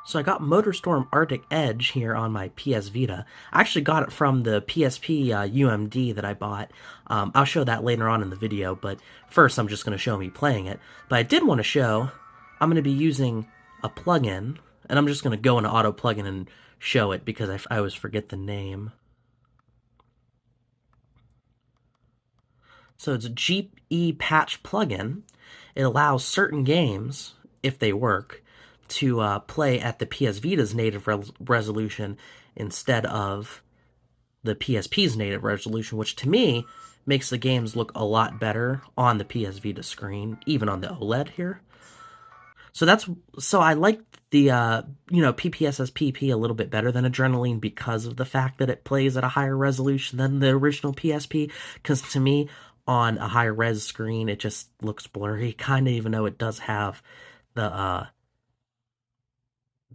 So I got Motorstorm Artic Edge here on my PS Vita. I actually got it from the PSP UMD that I bought. I'll show that later on in the video, but first I'm just going to show me playing it. But I did want to show, I'm going to be using a plugin, and I'm just going to go into auto plugin and show it because I always forget the name. So it's a GE patch plugin. It allows certain games, if they work, to play at the PS Vita's native resolution instead of the PSP's native resolution, which to me makes the games look a lot better on the PS Vita screen, even on the OLED here. So I like the PPSSPP a little bit better than Adrenaline because of the fact that it plays at a higher resolution than the original PSP. Because to me, on a higher res screen, it just looks blurry. Kind of, even though it does have the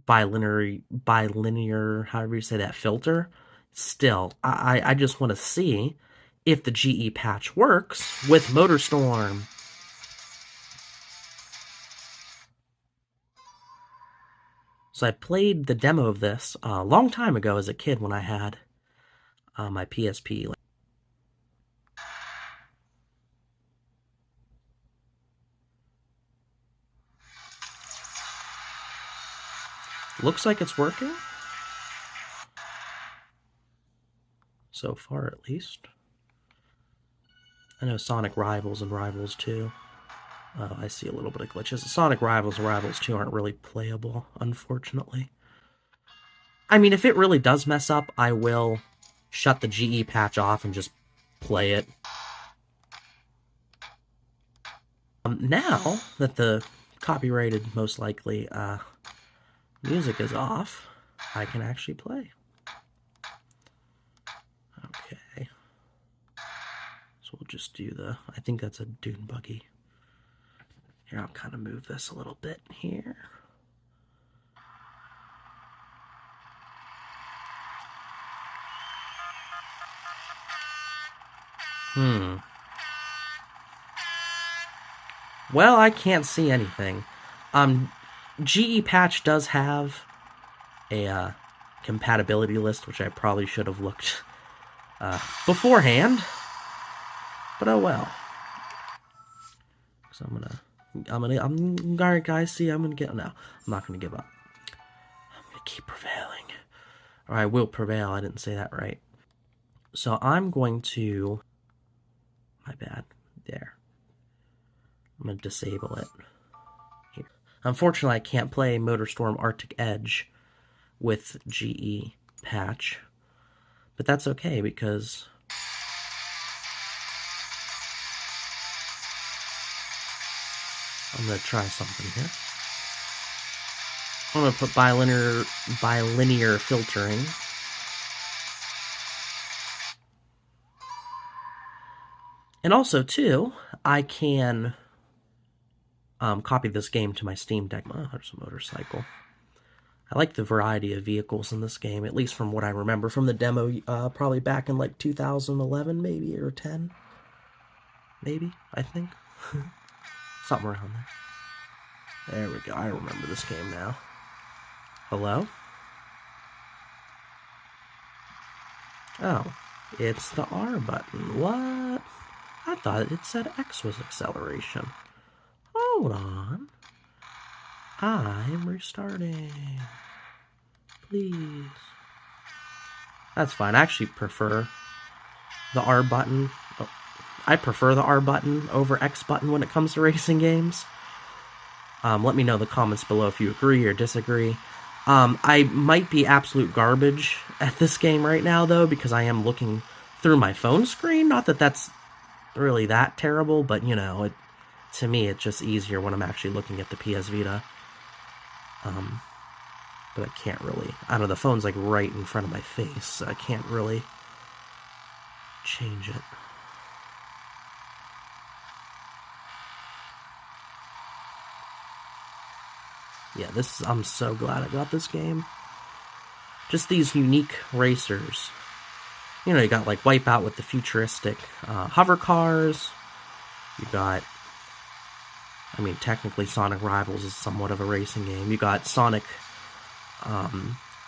bilinear, however you say that, filter. Still, I just want to see if the GE patch works with Motorstorm. So I played the demo of this a long time ago as a kid when I had my PSP. Looks like it's working. So far, at least. I know Sonic Rivals and Rivals 2. I see a little bit of glitches. Sonic Rivals and Rivals 2 aren't really playable, unfortunately. I mean, if it really does mess up, I will shut the GE patch off and just play it. Now that the copyrighted, most likely, music is off, I can actually play. Okay. So we'll just do I think that's a dune buggy. Here, I'll kind of move this a little bit here. Well, I can't see anything. GE patch does have a compatibility list, which I probably should have looked beforehand. But oh well. So alright guys, see, I'm not gonna give up. I'm gonna keep prevailing. Or I will prevail, I didn't say that right. So I'm going to, my bad, there. I'm gonna disable it. Here. Unfortunately, I can't play Motorstorm Artic Edge with GE patch. But that's okay because I'm going to try something here. I'm going to put bilinear filtering. And also, too, I can copy this game to my Steam Deck. Oh, there's a motorcycle. I like the variety of vehicles in this game, at least from what I remember from the demo, probably back in like 2011, maybe, or 10. Maybe, I think. Something around there. There we go. I remember this game now. Hello? Oh, it's the R button. What? I thought it said X was acceleration. Hold on. I'm restarting. Please. That's fine. I actually prefer the R button. Oh, I prefer the R button over X button when it comes to racing games. Let me know in the comments below if you agree or disagree. I might be absolute garbage at this game right now, though, because I am looking through my phone screen. Not that that's really that terrible, but, you know, to me, it's just easier when I'm actually looking at the PS Vita. But I can't really, I don't know, the phone's like right in front of my face, so I can't really change it. Yeah, I'm so glad I got this game. Just these unique racers. You know, you got like Wipeout with the futuristic hover cars. You got, I mean, technically Sonic Rivals is somewhat of a racing game. You got Sonic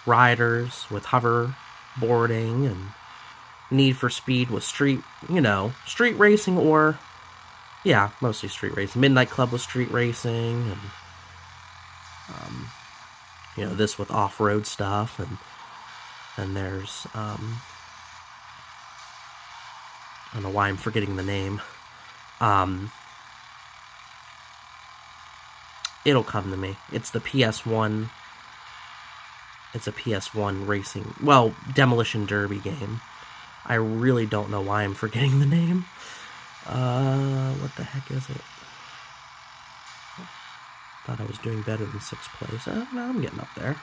Riders with hoverboarding, and Need for Speed with street racing, or, yeah, mostly street racing. Midnight Club with street racing, and, this with off-road stuff, and there's, I don't know why I'm forgetting the name. It'll come to me. It's the PS1. It's a PS1 racing, well, Demolition Derby game. I really don't know why I'm forgetting the name. What the heck is it? Thought I was doing better than 6th place. No, I'm getting up there.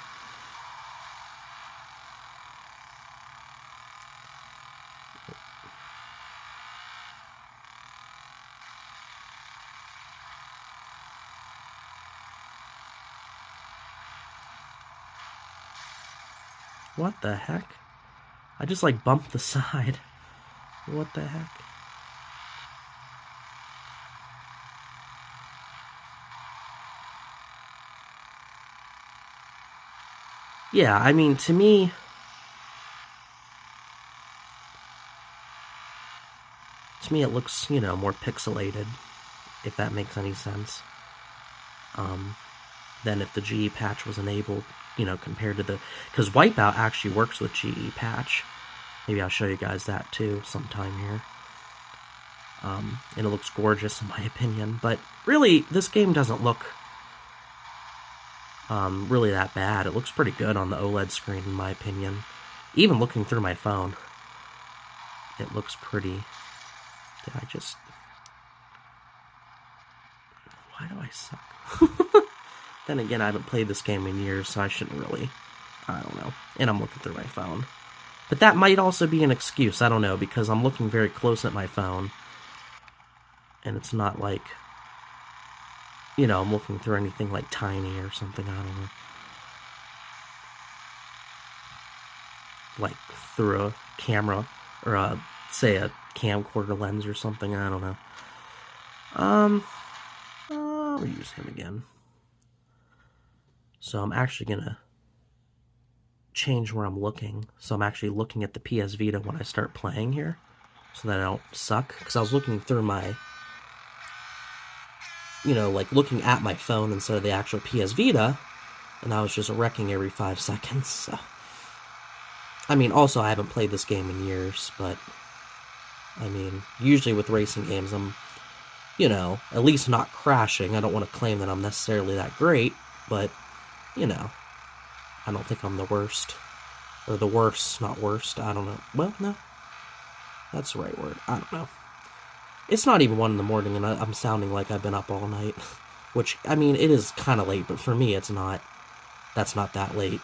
What the heck? I just, like, bumped the side. What the heck? Yeah, I mean, to me, it looks, more pixelated, if that makes any sense, than if the GE patch was enabled, compared to because Wipeout actually works with GE patch. Maybe I'll show you guys that too sometime here. And it looks gorgeous in my opinion, but really, this game doesn't look really that bad. It looks pretty good on the OLED screen in my opinion. Even looking through my phone, it looks pretty. Did I just... Why do I suck? Then again, I haven't played this game in years, so I shouldn't really... I don't know. And I'm looking through my phone. But that might also be an excuse, I don't know, because I'm looking very close at my phone. And it's not like... I'm looking through anything like tiny or something, I don't know. Like through a camera, or say a camcorder lens or something, I don't know. I'll use him again. So I'm actually gonna change where I'm looking. So I'm actually looking at the PS Vita when I start playing here, so that I don't suck. Because I was looking through my, like looking at my phone instead of the actual PS Vita, and I was just wrecking every 5 seconds, so. I mean, also, I haven't played this game in years, but, I mean, usually with racing games, I'm, at least not crashing. I don't want to claim that I'm necessarily that great, but, I don't think I'm the worst. Or the worst, not worst, I don't know. Well, no. That's the right word. I don't know. It's not even 1 in the morning, and I'm sounding like I've been up all night. Which, I mean, it is kind of late, but for me, it's not. That's not that late.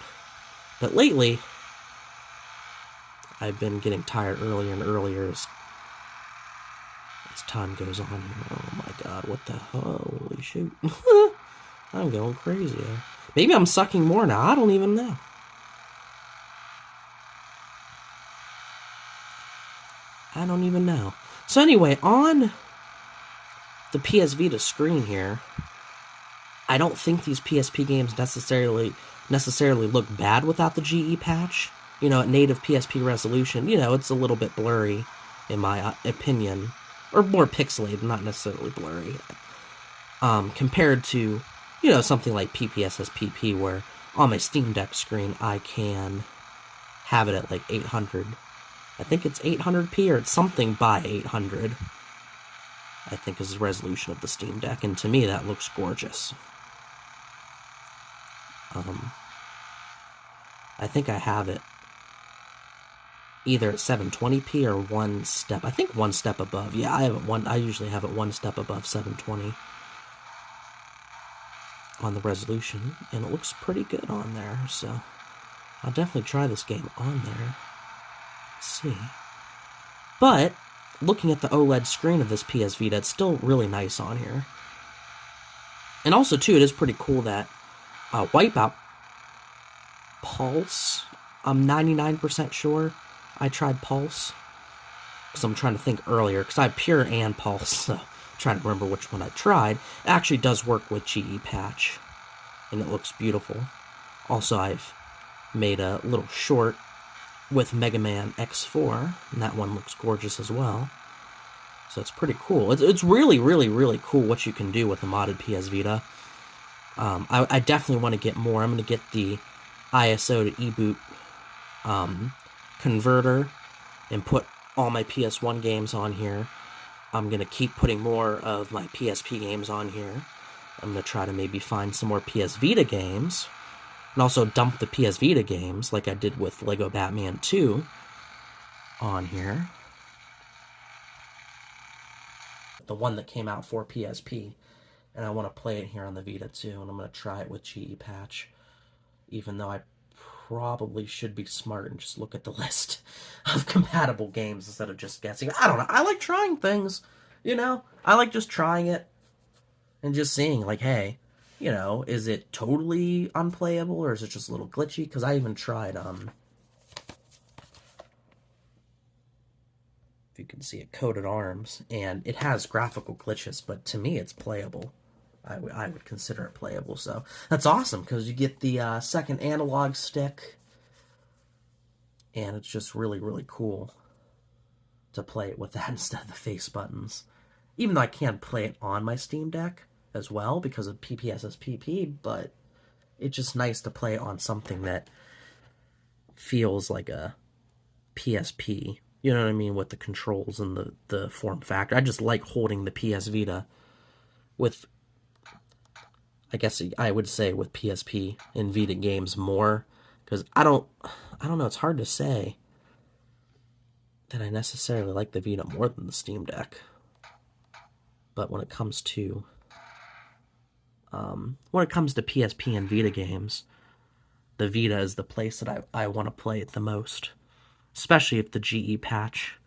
But lately, I've been getting tired earlier and earlier as time goes on here. Oh my god, what the hell? Holy shoot. I'm going crazy here. Maybe I'm sucking more now, I don't even know. I don't even know. So anyway, on the PS Vita screen here, I don't think these PSP games necessarily look bad without the GE patch. At native PSP resolution, it's a little bit blurry, in my opinion. Or more pixelated, not necessarily blurry. Compared to, something like PPSSPP, where on my Steam Deck screen, I can have it at like 800. I think it's 800p, or it's something by 800. I think is the resolution of the Steam Deck, and to me that looks gorgeous. I think I have it either at 720p or one step. I think one step above. Yeah, I usually have it one step above 720 on the resolution, and it looks pretty good on there. So I'll definitely try this game on there. Let's see. But looking at the OLED screen of this PS Vita, it's still really nice on here. And also, too, it is pretty cool that Wipeout Pulse, I'm 99% sure I tried Pulse. Because I'm trying to think earlier, because I had Pure and Pulse, so I'm trying to remember which one I tried. It actually does work with GE patch, and it looks beautiful Also, I've made a little short with Mega Man X4, and that one looks gorgeous as well. So it's pretty cool. It's really, really, really cool what you can do with a modded PS Vita. I definitely want to get more. I'm going to get the ISO to eBoot converter and put all my PS1 games on here. I'm going to keep putting more of my PSP games on here. I'm going to try to maybe find some more PS Vita games, and also dump the PS Vita games, like I did with Lego Batman 2, on here. The one that came out for PSP, and I want to play it here on the Vita too, and I'm going to try it with GE Patch, even though I probably should be smart and just look at the list of compatible games instead of just guessing. I don't know. I like trying things, you know? I like just trying it and just seeing, like, hey, you know, is it totally unplayable or is it just a little glitchy? Because I even tried, if you can see it, Coated Arms, and it has graphical glitches, but to me it's playable. I would consider it playable, so that's awesome, because you get the second analog stick, and it's just really, really cool to play it with that instead of the face buttons. Even though I can play it on my Steam Deck as well, because of PPSSPP, but it's just nice to play it on something that feels like a PSP. You know what I mean, with the controls and the form factor. I just like holding the PS Vita with, I guess I would say, with PSP and Vita games more, because I don't know, it's hard to say that I necessarily like the Vita more than the Steam Deck. But when it comes to PSP and Vita games, the Vita is the place that I want to play it the most, especially if the GE patch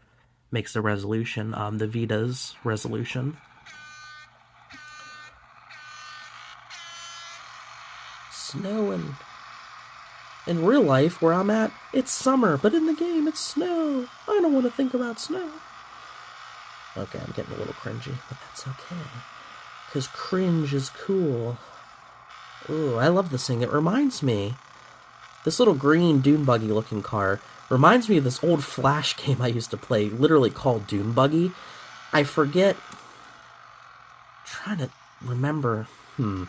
makes the resolution, the Vita's resolution. Snow in real life, where I'm at, it's summer, but in the game, it's snow. I don't want to think about snow. Okay, I'm getting a little cringy, but that's okay, because cringe is cool. Ooh, I love this thing. It reminds me, this little green dune buggy looking car reminds me of this old Flash game I used to play, literally called Dune Buggy. I forget, I'm trying to remember, I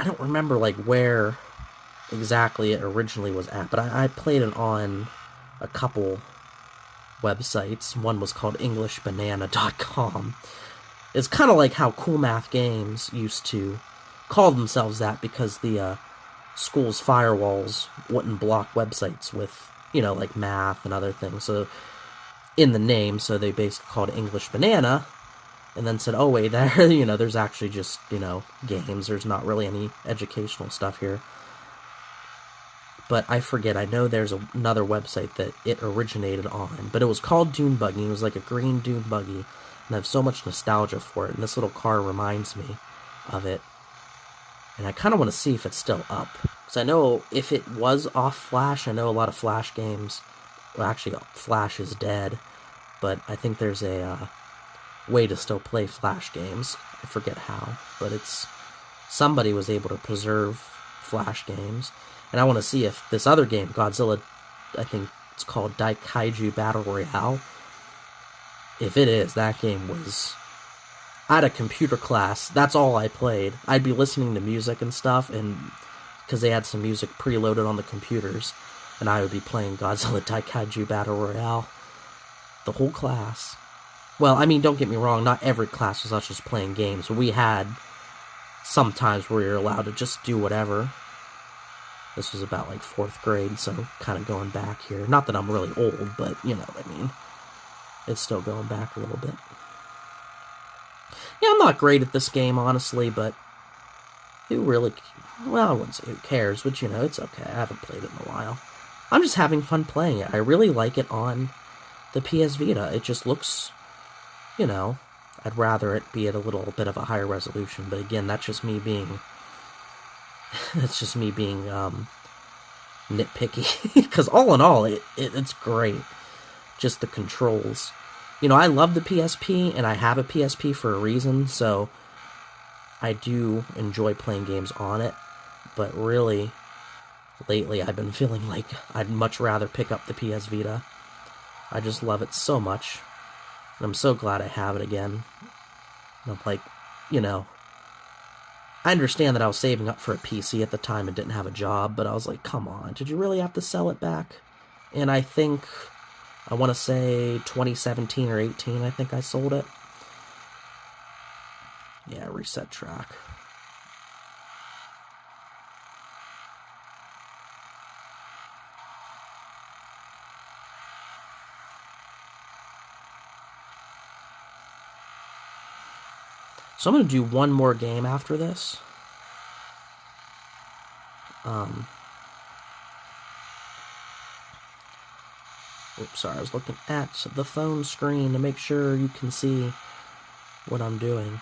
don't remember, like, where exactly it originally was at, but I played it on a couple websites. One was called EnglishBanana.com. It's kind of like how Cool Math Games used to call themselves that, because the school's firewalls wouldn't block websites with, you know, like math and other things. So, in the name, so they basically called it English Banana, and then said, oh wait, there, you know, there's actually just, you know, games. There's not really any educational stuff here. But I forget, I know there's another website that it originated on, but it was called Dune Buggy. It was like a green dune buggy, and I have so much nostalgia for it, and this little car reminds me of it. And I kind of want to see if it's still up, because I know if it was off Flash, I know a lot of Flash games, well, actually, Flash is dead, but I think there's a way to still play Flash games. I forget how, but it's, somebody was able to preserve Flash games. And I want to see if this other game, Godzilla, I think it's called Daikaiju Battle Royale, if it is, that game was, I had a computer class, that's all I played. I'd be listening to music and stuff, and because they had some music preloaded on the computers, and I would be playing Godzilla Daikaiju Battle Royale, the whole class. Well, I mean, don't get me wrong, not every class was us just playing games. We had some times where you're allowed to just do whatever. This was about, like, 4th grade, so kind of going back here. Not that I'm really old, but you know what I mean. It's still going back a little bit. Yeah, I'm not great at this game, honestly, but who really, well, I wouldn't say who cares, but, you know, it's okay. I haven't played it in a while. I'm just having fun playing it. I really like it on the PS Vita. It just looks, you know, I'd rather it be at a little bit of a higher resolution, but again, that's just me being, nitpicky, because all in all, it's great. Just the controls. You know, I love the PSP, and I have a PSP for a reason, so I do enjoy playing games on it, But really, lately I've been feeling like I'd much rather pick up the PS Vita. I just love it so much. And I'm so glad I have it again. And I'm like, you know, I understand that I was saving up for a PC at the time and didn't have a job, but I was like, come on, did you really have to sell it back? And I think, I want to say 2017 or 18, I think I sold it. Yeah, reset track. So I'm going to do one more game after this. Oops, sorry, I was looking at the phone screen to make sure you can see what I'm doing.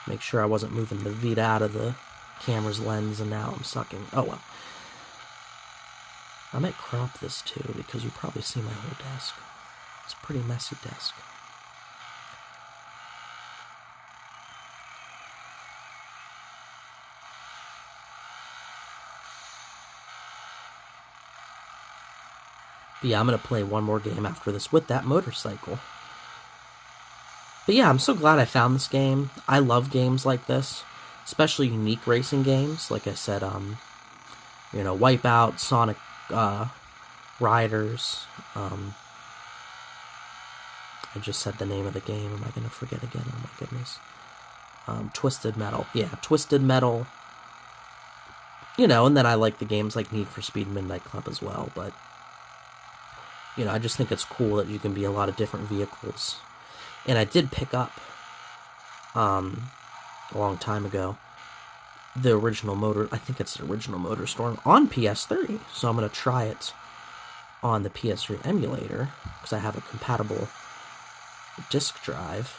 Make sure I wasn't moving the Vita out of the camera's lens, and now I'm sucking. Oh well. I might crop this too, because you probably see my whole desk. It's a pretty messy desk. But yeah, I'm going to play one more game after this with that motorcycle. But yeah, I'm so glad I found this game. I love games like this, especially unique racing games. Like I said, you know, Wipeout, Sonic Riders. I just said the name of the game. Am I going to forget again? Oh my goodness. Twisted Metal. Yeah, Twisted Metal. You know, and then I like the games like Need for Speed Midnight Club as well, but you know, I just think it's cool that you can be a lot of different vehicles. And I did pick up, a long time ago, the original I think it's the original Motorstorm on PS3. So I'm going to try it on the PS3 emulator, because I have a compatible disk drive.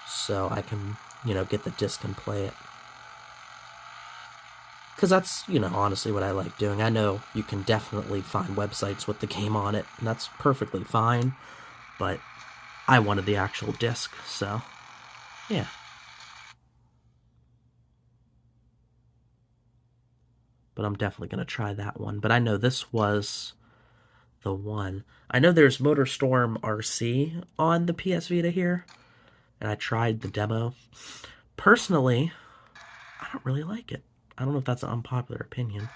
So I can, you know, get the disc and play it. Because that's, you know, honestly what I like doing. I know you can definitely find websites with the game on it, and that's perfectly fine. But I wanted the actual disc, so yeah. But I'm definitely going to try that one. But I know this was the one. I know there's Motorstorm RC on the PS Vita here, and I tried the demo. Personally, I don't really like it. I don't know if that's an unpopular opinion,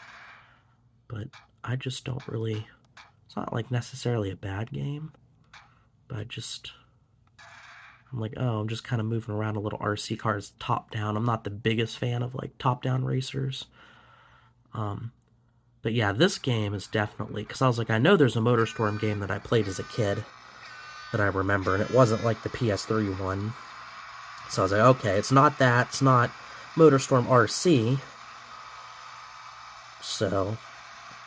but I just don't really... It's not like necessarily a bad game, but I'm like, oh, I'm just kind of moving around a little RC cars top down. I'm not the biggest fan of like top down racers. But yeah, this game is definitely, because I was like, I know there's a Motorstorm game that I played as a kid that I remember, and it wasn't like the PS3 one. So I was like, okay, it's not that, it's not Motorstorm RC. So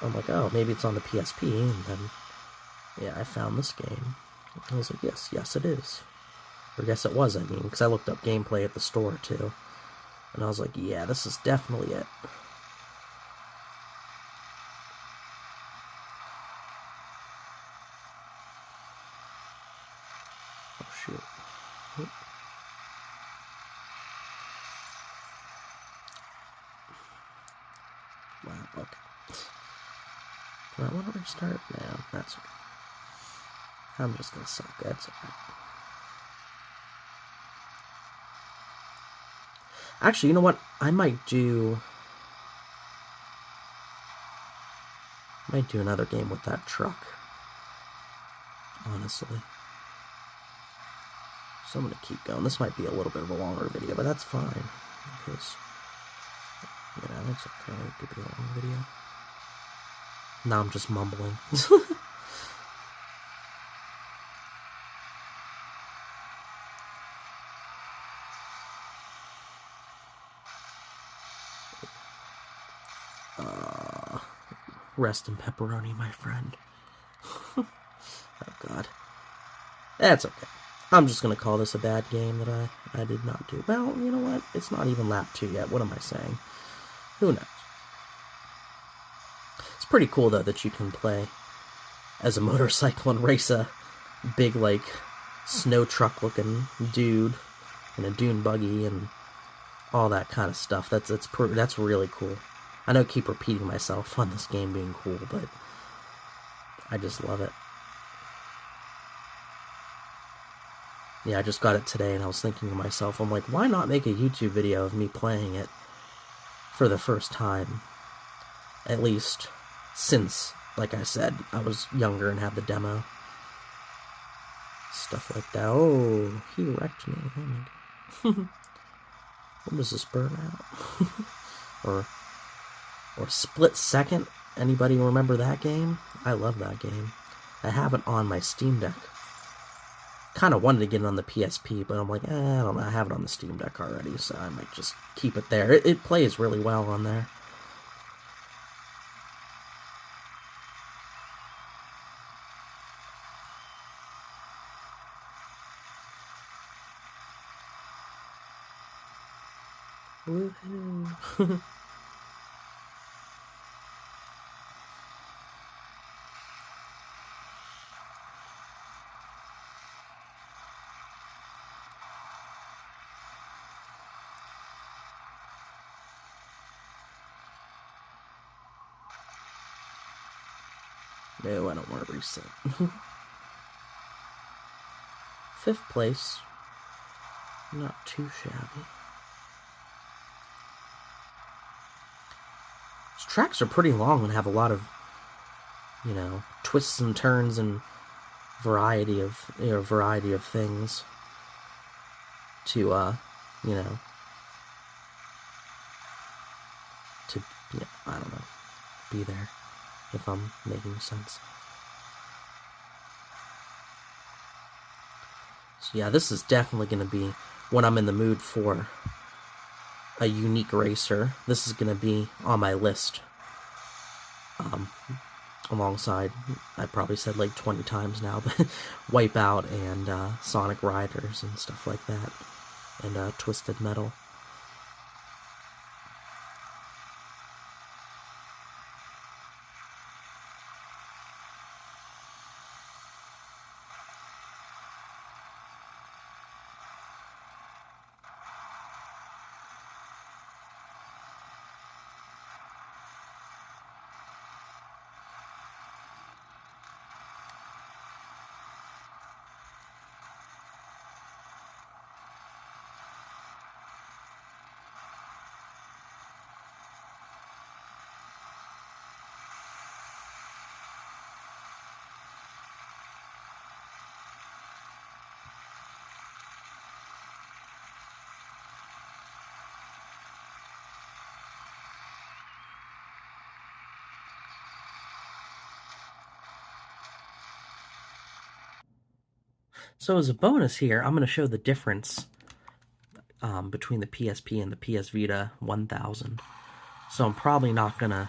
I'm like, oh, maybe it's on the PSP, and then, yeah, I found this game. I was like, yes it is. Or yes it was, I mean, because I looked up gameplay at the store, too. And I was like, yeah, this is definitely it. Oh, shoot. Wow, okay. Do I want to restart? No, that's okay. I'm just gonna suck, that's alright. Actually, you know what? I might do another game with that truck. Honestly. So I'm gonna keep going. This might be a little bit of a longer video, but that's fine. Because, you know, it's okay. It could be a long video. Now I'm just mumbling. Rest in pepperoni, my friend. Oh, God. That's okay. I'm just going to call this a bad game that I did not do. Well, you know what? It's not even lap 2 yet. What am I saying? Who knows? It's pretty cool, though, that you can play as a motorcycle and race a big, like, snow truck-looking dude in a dune buggy, and all that kind of stuff. That's really cool. I know I keep repeating myself on this game being cool, but I just love it. Yeah, I just got it today, and I was thinking to myself, I'm like, why not make a YouTube video of me playing it for the first time? At least since, like I said, I was younger and had the demo. Stuff like that. Oh, he wrecked me. Oh my god. When does this burn out? or Split Second. Anybody remember that game? I love that game. I have it on my Steam Deck. Kind of wanted to get it on the PSP, but I'm like, I don't know. I have it on the Steam Deck already, so I might just keep it there. It plays really well on there. Woohoo! No, I don't want to reset. 5th place. Not too shabby. These tracks are pretty long and have a lot of, twists and turns and variety of things to, I don't know, be there, if I'm making sense. So yeah, this is definitely going to be, when I'm in the mood for a unique racer, this is going to be on my list. Alongside, I probably said like 20 times now, but Wipeout and Sonic Riders and stuff like that, and Twisted Metal. So as a bonus here, I'm going to show the difference between the PSP and the PS Vita 1000. So I'm probably not going to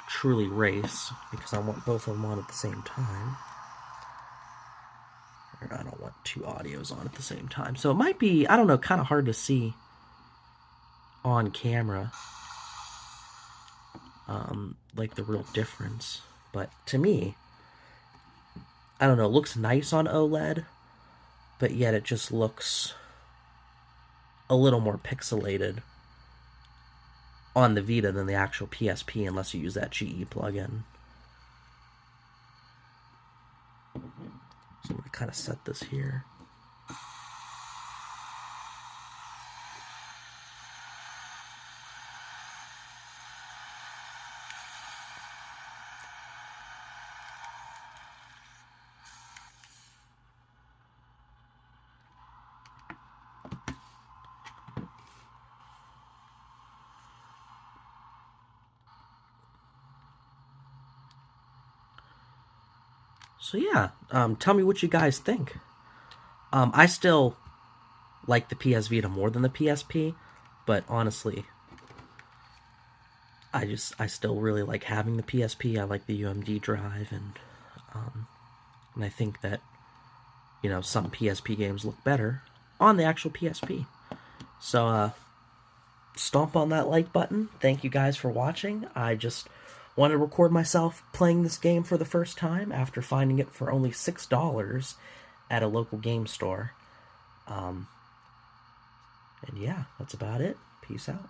truly race, because I want both of them on at the same time. Or I don't want 2 audios on at the same time. So it might be, I don't know, kind of hard to see on camera, like the real difference. But to me, I don't know, it looks nice on OLED, but yet it just looks a little more pixelated on the Vita than the actual PSP, unless you use that GE plugin. So I'm going to kind of set this here. So yeah, tell me what you guys think. I still like the PS Vita more than the PSP, but honestly, I still really like having the PSP. I like the UMD drive, and I think that, some PSP games look better on the actual PSP. So, stomp on that like button. Thank you guys for watching. I just want to record myself playing this game for the first time after finding it for only $6 at a local game store. And yeah, that's about it. Peace out.